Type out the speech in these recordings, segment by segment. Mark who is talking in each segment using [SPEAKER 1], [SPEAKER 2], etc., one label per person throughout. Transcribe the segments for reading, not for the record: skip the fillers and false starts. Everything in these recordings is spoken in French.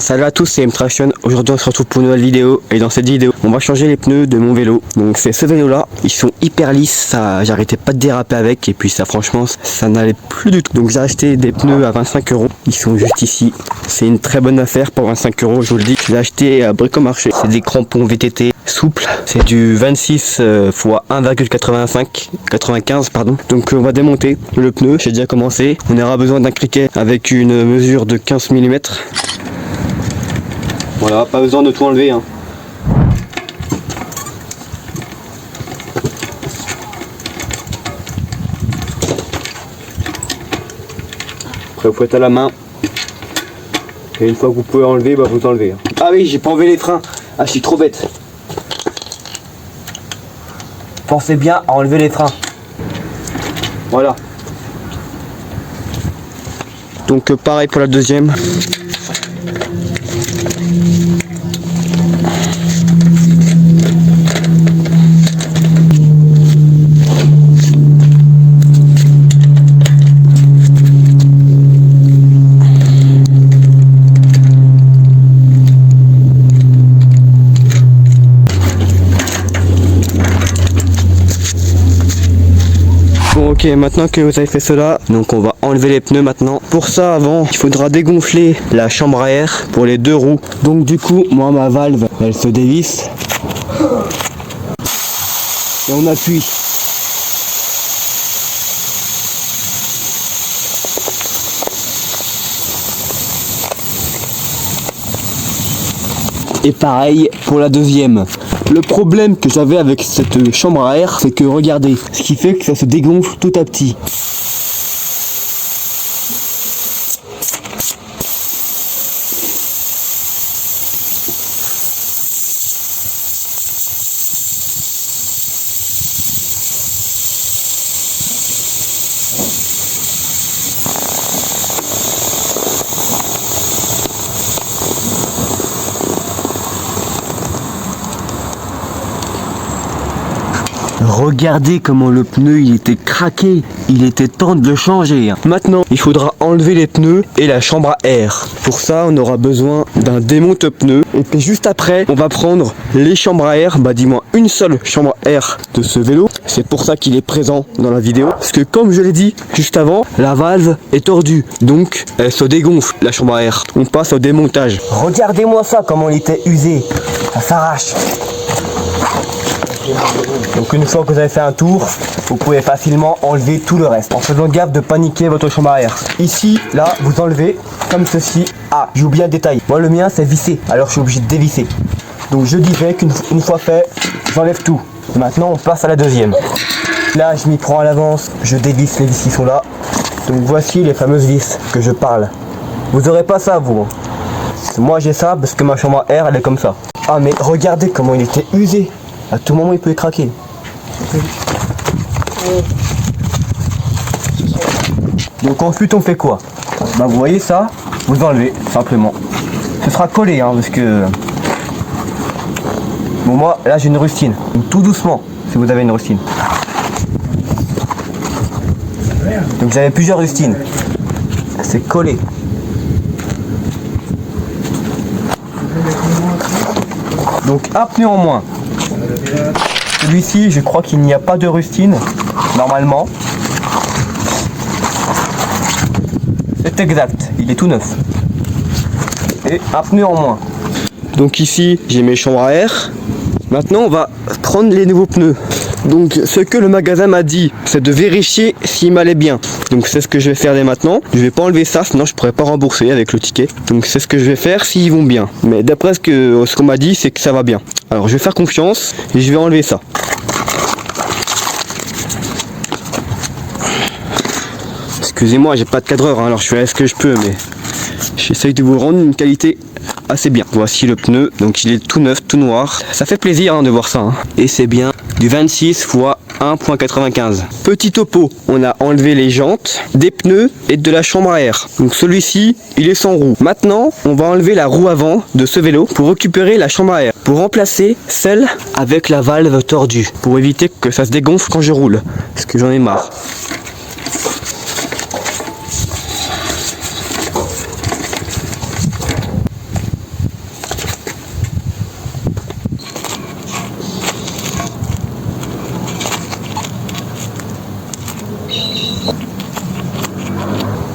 [SPEAKER 1] Salut à tous, c'est M-Traction. Aujourd'hui on se retrouve pour une nouvelle vidéo et dans cette vidéo on va changer les pneus de mon vélo. Donc c'est ce vélo là, ils sont hyper lisses, ça j'arrêtais pas de déraper avec et puis ça franchement ça n'allait plus du tout. Donc j'ai acheté des pneus à 25 €, ils sont juste ici. C'est une très bonne affaire pour 25 €, je vous le dis. Je l'ai acheté à Bricomarché, c'est des crampons VTT souples, c'est du 26 x 1,95 pardon. Donc on va démonter le pneu, j'ai déjà commencé. On aura besoin d'un criquet avec une mesure de 15 mm. Voilà, pas besoin de tout enlever hein. Après vous faites à la main. Et une fois que vous pouvez enlever, bah vous enlevez. Ah oui, j'ai pas enlevé les freins. Ah, je suis trop bête. Pensez bien à enlever les freins. Voilà. Donc pareil pour la deuxième. Bon ok, maintenant que vous avez fait cela, donc on va enlever les pneus maintenant. Pour ça avant, il faudra dégonfler la chambre à air pour les deux roues. Donc du coup, moi ma valve, elle se dévisse. Et on appuie. Et pareil pour la deuxième. Le problème que j'avais avec cette chambre à air, c'est que regardez, ce qui fait que ça se dégonfle tout à petit. Regardez comment le pneu il était craqué, il était temps de le changer. Maintenant il faudra enlever les pneus et la chambre à air. Pour ça on aura besoin d'un démonte-pneus et puis juste après on va prendre les chambres à air, bah dis-moi une seule chambre à air de ce vélo. C'est pour ça qu'il est présent dans la vidéo, parce que comme je l'ai dit juste avant, la valve est tordue, donc elle se dégonfle la chambre à air. On passe au démontage. Regardez-moi ça comment il était usé, ça s'arrache. Donc une fois que vous avez fait un tour, vous pouvez facilement enlever tout le reste en faisant gaffe de paniquer votre chambre à air. Ici, là, vous enlevez comme ceci. Ah, j'ai oublié un détail. Moi le mien c'est vissé, alors je suis obligé de dévisser. Donc je dirais qu'une fois fait, j'enlève tout. Et maintenant on passe à la deuxième. Là je m'y prends à l'avance, je dévisse les vis qui sont là. Donc voici les fameuses vis que je parle. Vous aurez pas ça vous. Moi j'ai ça parce que ma chambre à air elle est comme ça. Ah mais regardez comment il était usé. À tout moment il peut craquer. Donc ensuite on fait quoi? Bah vous voyez ça, vous enlevez simplement. Ce sera collé hein, parce que... Bon moi là j'ai une rustine. Donc tout doucement si vous avez une rustine. Donc j'avais plusieurs rustines. C'est collé. Donc un pneu en moins. Celui-ci, je crois qu'il n'y a pas de rustine, normalement. C'est exact, il est tout neuf. Et un pneu en moins. Donc ici, j'ai mes chambres à air. Maintenant, on va prendre les nouveaux pneus. Donc ce que le magasin m'a dit, c'est de vérifier s'il m'allait bien. Donc c'est ce que je vais faire dès maintenant. Je vais pas enlever ça, sinon je pourrais pas rembourser avec le ticket. Donc c'est ce que je vais faire s'ils vont bien. Mais d'après ce qu'on m'a dit, c'est que ça va bien. Alors je vais faire confiance et je vais enlever ça. Excusez-moi, j'ai pas de cadreur, hein, alors je fais ce que je peux, mais j'essaye de vous rendre une qualité assez bien. Voici le pneu, donc il est tout neuf, tout noir. Ça fait plaisir hein, de voir ça. Hein. Et c'est bien du 26 x 1,95. Petit topo, on a enlevé les jantes, des pneus et de la chambre à air. Donc celui-ci, il est sans roue. Maintenant, on va enlever la roue avant de ce vélo pour récupérer la chambre à air. Pour remplacer celle avec la valve tordue. Pour éviter que ça se dégonfle quand je roule. Parce que j'en ai marre.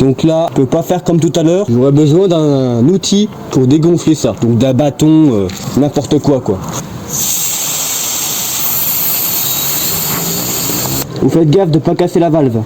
[SPEAKER 1] Donc là, je peux pas faire comme tout à l'heure. J'aurais besoin d'un outil pour dégonfler ça. Donc d'un bâton, n'importe quoi. Vous faites gaffe de pas casser la valve.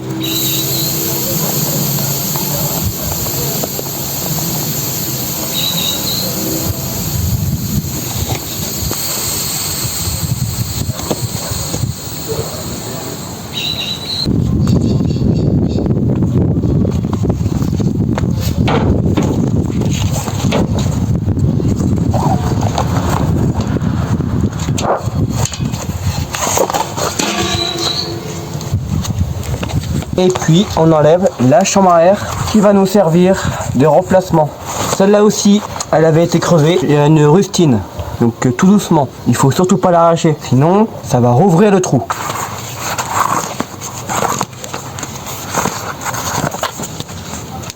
[SPEAKER 1] Et puis on enlève la chambre à air qui va nous servir de remplacement. Celle-là aussi, elle avait été crevée. Il y a une rustine. Donc tout doucement. Il faut surtout pas l'arracher. Sinon, ça va rouvrir le trou.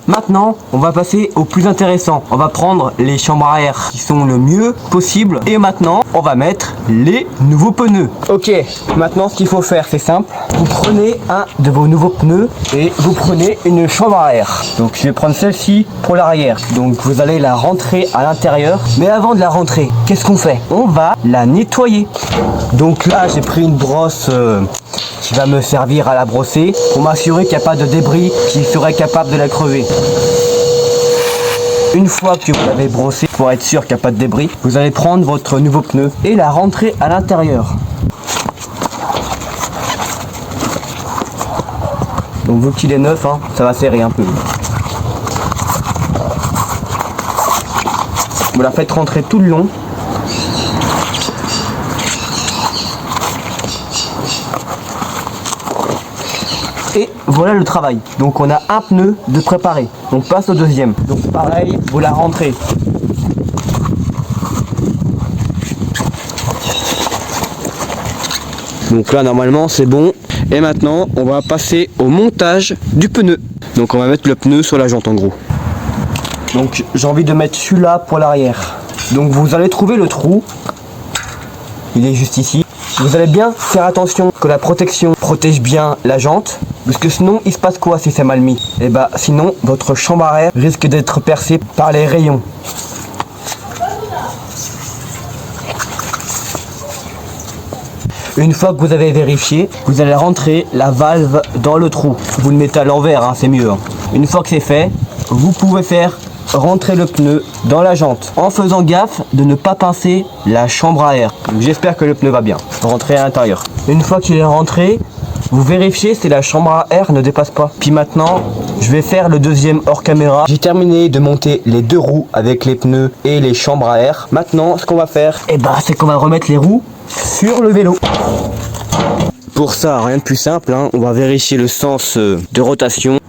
[SPEAKER 1] Maintenant, on va passer au plus intéressant. On va prendre les chambres à air qui sont le mieux possible. Et maintenant, on va mettre les nouveaux pneus. Ok, maintenant ce qu'il faut faire, c'est simple. Vous prenez un de vos nouveaux pneus et vous prenez une chambre à air. Donc je vais prendre celle-ci pour l'arrière. Donc vous allez la rentrer à l'intérieur. Mais avant de la rentrer, qu'est-ce qu'on fait? On va la nettoyer. Donc là, j'ai pris une brosse qui va me servir à la brosser pour m'assurer qu'il n'y a pas de débris qui serait capable de la crever. Une fois que vous l'avez brossé, pour être sûr qu'il n'y a pas de débris, vous allez prendre votre nouveau pneu et la rentrer à l'intérieur. Donc vu qu'il est neuf, ça va serrer un peu. Vous la faites rentrer tout le long. Et voilà le travail. Donc on a un pneu de préparé. On passe au deuxième. Donc pareil, vous la rentrez. Donc là normalement c'est bon. Et maintenant on va passer au montage du pneu. Donc on va mettre le pneu sur la jante en gros. Donc j'ai envie de mettre celui-là pour l'arrière. Donc vous allez trouver le trou. Il est juste ici. Vous allez bien faire attention que la protection protège bien la jante. Parce que sinon il se passe quoi si c'est mal mis? Et bah sinon votre chambre à air risque d'être percée par les rayons. Une fois que vous avez vérifié, vous allez rentrer la valve dans le trou. Vous le mettez à l'envers, c'est mieux. Une fois que c'est fait, vous pouvez faire rentrer le pneu dans la jante en faisant gaffe de ne pas pincer la chambre à air. J'espère que le pneu va bien rentrer à l'intérieur. Une fois qu'il est rentré, vous vérifiez si la chambre à air ne dépasse pas. Puis maintenant, je vais faire le deuxième hors caméra. J'ai terminé de monter les deux roues avec les pneus et les chambres à air. Maintenant, ce qu'on va faire, c'est qu'on va remettre les roues sur le vélo. Pour ça, rien de plus simple, on va vérifier le sens de rotation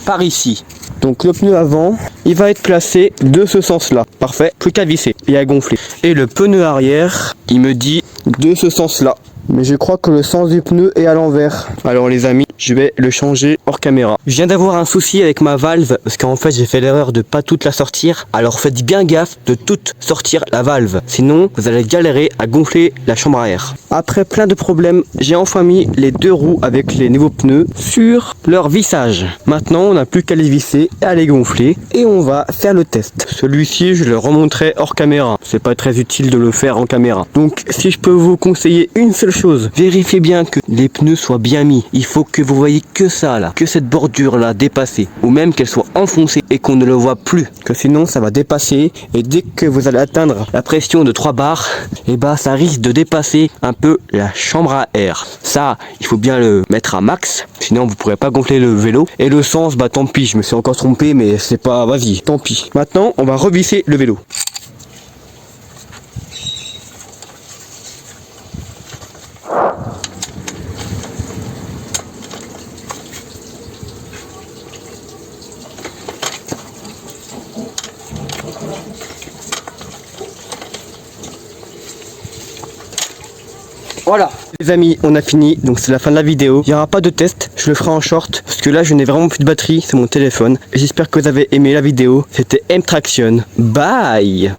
[SPEAKER 1] par ici. Donc le pneu avant, il va être placé de ce sens-là. Parfait, plus qu'à visser et à gonfler. Et le pneu arrière, il me dit de ce sens-là. Mais je crois que le sens du pneu est à l'envers. Alors les amis, je vais le changer hors caméra. Je viens d'avoir un souci avec ma valve parce qu'en fait j'ai fait l'erreur de pas toute la sortir. Alors faites bien gaffe de toute sortir la valve. Sinon vous allez galérer à gonfler la chambre à air. Après plein de problèmes, j'ai enfin mis les deux roues avec les nouveaux pneus sur leur vissage. Maintenant on n'a plus qu'à les visser et à les gonfler et on va faire le test. Celui-ci je le remonterai hors caméra. C'est pas très utile de le faire en caméra. Donc si je peux vous conseiller une seule chose, vérifiez bien que les pneus soient bien mis. Il faut que vous voyez que ça là, que cette bordure là dépassée, ou même qu'elle soit enfoncée et qu'on ne le voit plus, que sinon ça va dépasser et dès que vous allez atteindre la pression de 3 bars, ça risque de dépasser un peu la chambre à air. Ça, il faut bien le mettre à max, sinon vous pourrez pas gonfler le vélo. Et le sens, tant pis, je me suis encore trompé, mais c'est pas, vas-y, tant pis. Maintenant, on va revisser le vélo. Voilà les amis, on a fini, donc c'est la fin de la vidéo. Il n'y aura pas de test, je le ferai en short parce que là je n'ai vraiment plus de batterie sur mon téléphone. J'espère que vous avez aimé la vidéo. C'était M-Traction, bye.